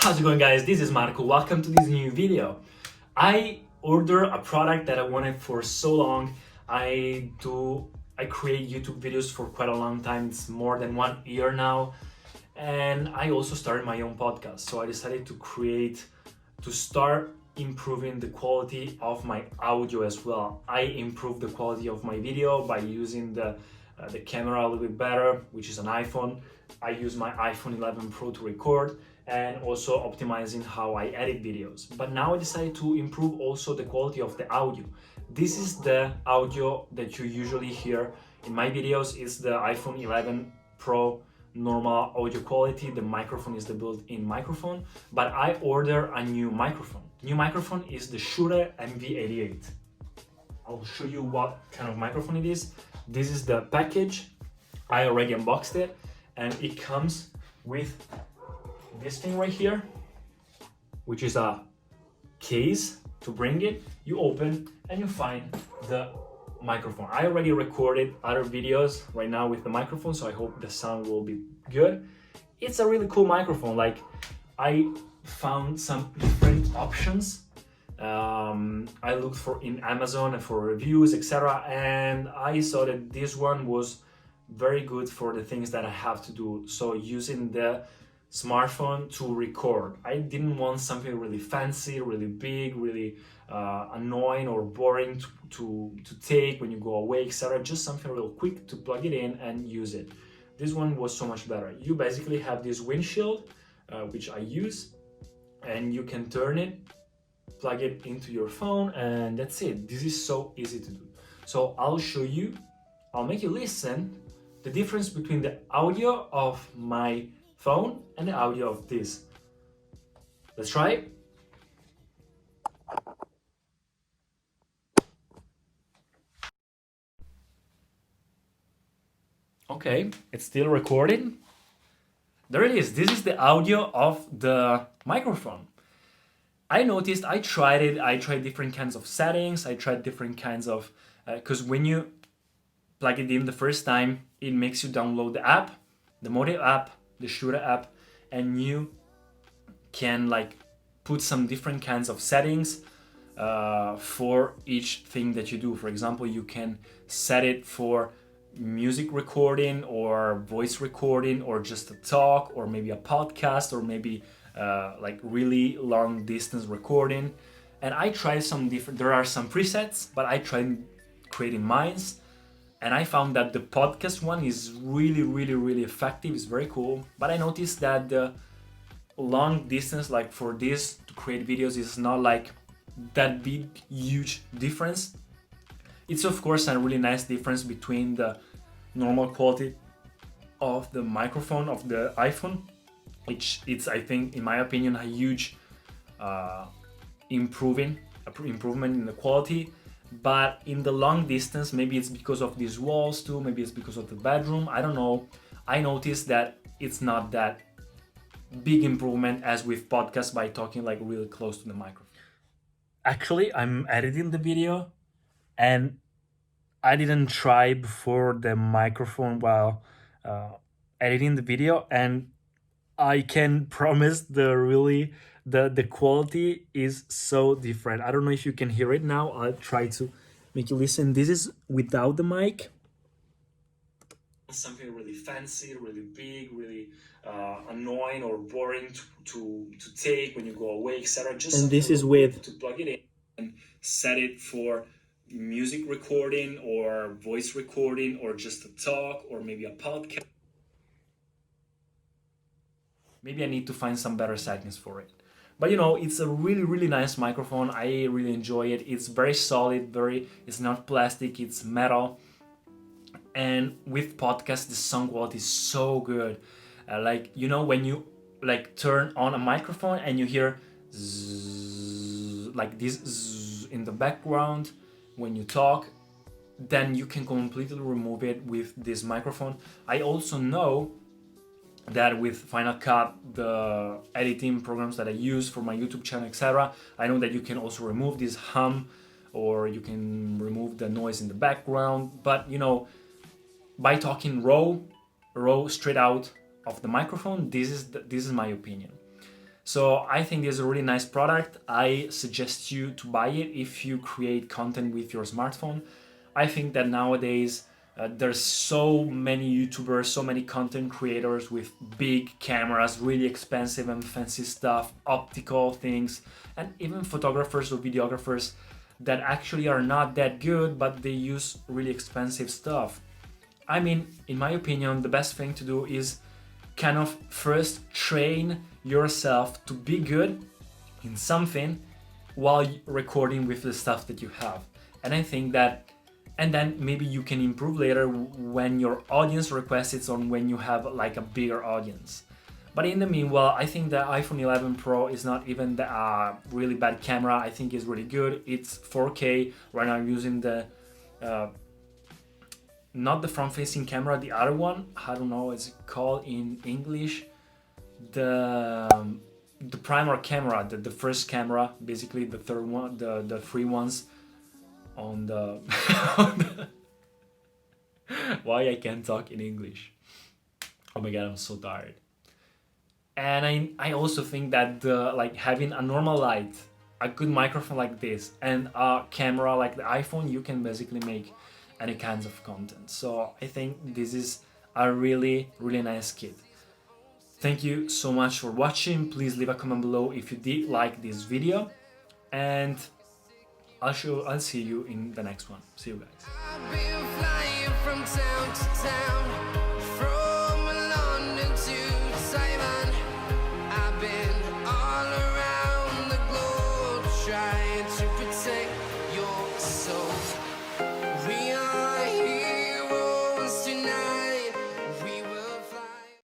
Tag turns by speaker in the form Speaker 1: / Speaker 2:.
Speaker 1: How's it going, guys? This is Marco. Welcome to this new video. I ordered a product that I wanted for so long. I create YouTube videos for quite a long time. It's more than 1 year now. And I also started my own podcast. So I decided to start improving the quality of my audio as well. I improved the quality of my video by using the camera a little bit better, which is an iPhone. I use my iPhone 11 Pro to record, and also optimizing how I edit videos. But now I decided to improve also the quality of the audio. This is the audio that you usually hear in my videos. It's the iPhone 11 Pro normal audio quality. The microphone is the built-in microphone, but I order a new microphone. The new microphone is the Shure MV88. I'll show you what kind of microphone it is. This is the package. I already unboxed it, and it comes with this thing right here, which is a case to bring it. You open and you find the microphone. I already recorded other videos right now with the microphone, so I hope the sound will be good. It's a really cool microphone. Like, I found some different options. I looked for in Amazon and for reviews, etc., and I saw that this one was very good for the things that I have to do. So using the smartphone to record. I didn't want something really fancy, really big, really annoying or boring to take when you go away, etc. Just something real quick to plug it in and use it. This one was so much better. You basically have this windshield, which I use, and you can turn it, plug it into your phone, and that's it. This is so easy to do. So I'll show you, I'll make you listen the difference between the audio of my phone and the audio of this. Let's try it. Okay, it's still recording. There it is. This is the audio of the microphone. I noticed, I tried different kinds of settings. I tried different kinds of, because when you plug it in the first time, it makes you download the app, the Motive app, the Shure app, and you can like put some different kinds of settings for each thing that you do. For example, you can set it for music recording or voice recording or just a talk or maybe a podcast or maybe like really long distance recording. And I tried some different, there are some presets, but I tried creating mines. And I found that the podcast one is really effective. It's very cool. But I noticed that the long distance, like for this to create videos, is not like that big, huge difference. It's of course a really nice difference between the normal quality of the microphone of the iPhone, which it's, I think, in my opinion, a huge improvement in the quality. But in the long distance, maybe it's because of these walls too, maybe it's because of the bedroom, I don't know. I noticed that it's not that big improvement as with podcasts by talking like really close to the microphone. Actually, I'm editing the video and I didn't try before the microphone while editing the video, and I can promise the quality is so different. I don't know if you can hear it now. I'll try to make you listen. This is without the mic. Something really fancy, really big, really annoying or boring to take when you go away, etc. Just and this is with to plug it in and set it for music recording or voice recording or just a talk or maybe a podcast. Maybe I need to find some better settings for it. But you know, it's a really nice microphone. I really enjoy it. It's very solid, it's not plastic, it's metal. And with podcasts, the sound quality is so good. Like, you know, when you like turn on a microphone and you hear zzz, like this zzz in the background when you talk, then you can completely remove it with this microphone. I also know that with Final Cut, the editing programs that I use for my YouTube channel, etc., I know that you can also remove this hum, or you can remove the noise in the background. But you know, by talking raw straight out of the microphone, this is my opinion. So I think it's a really nice product. I suggest you to buy it if you create content with your smartphone. I think that nowadays there's so many YouTubers, so many content creators with big cameras, really expensive and fancy stuff, optical things, and even photographers or videographers that actually are not that good, but they use really expensive stuff. I mean, in my opinion, the best thing to do is kind of first train yourself to be good in something while recording with the stuff that you have. And I think that, and then maybe you can improve later when your audience requests it or when you have like a bigger audience. But in the meanwhile, I think the iPhone 11 Pro is not even the really bad camera. I think it's really good. It's 4K. Right now I'm using the not the front-facing camera, the other one. I don't know, it's called in English. The primary camera, the first camera, basically the third one, the three ones on the why I can't talk in English. Oh my god, I'm so tired. And I also think that like having a normal light, a good microphone like this, and a camera like the iPhone, you can basically make any kinds of content. So I think this is a really nice kit. Thank you so much for watching. Please leave a comment below if you did like this video, and I'll see you in the next one. See you guys.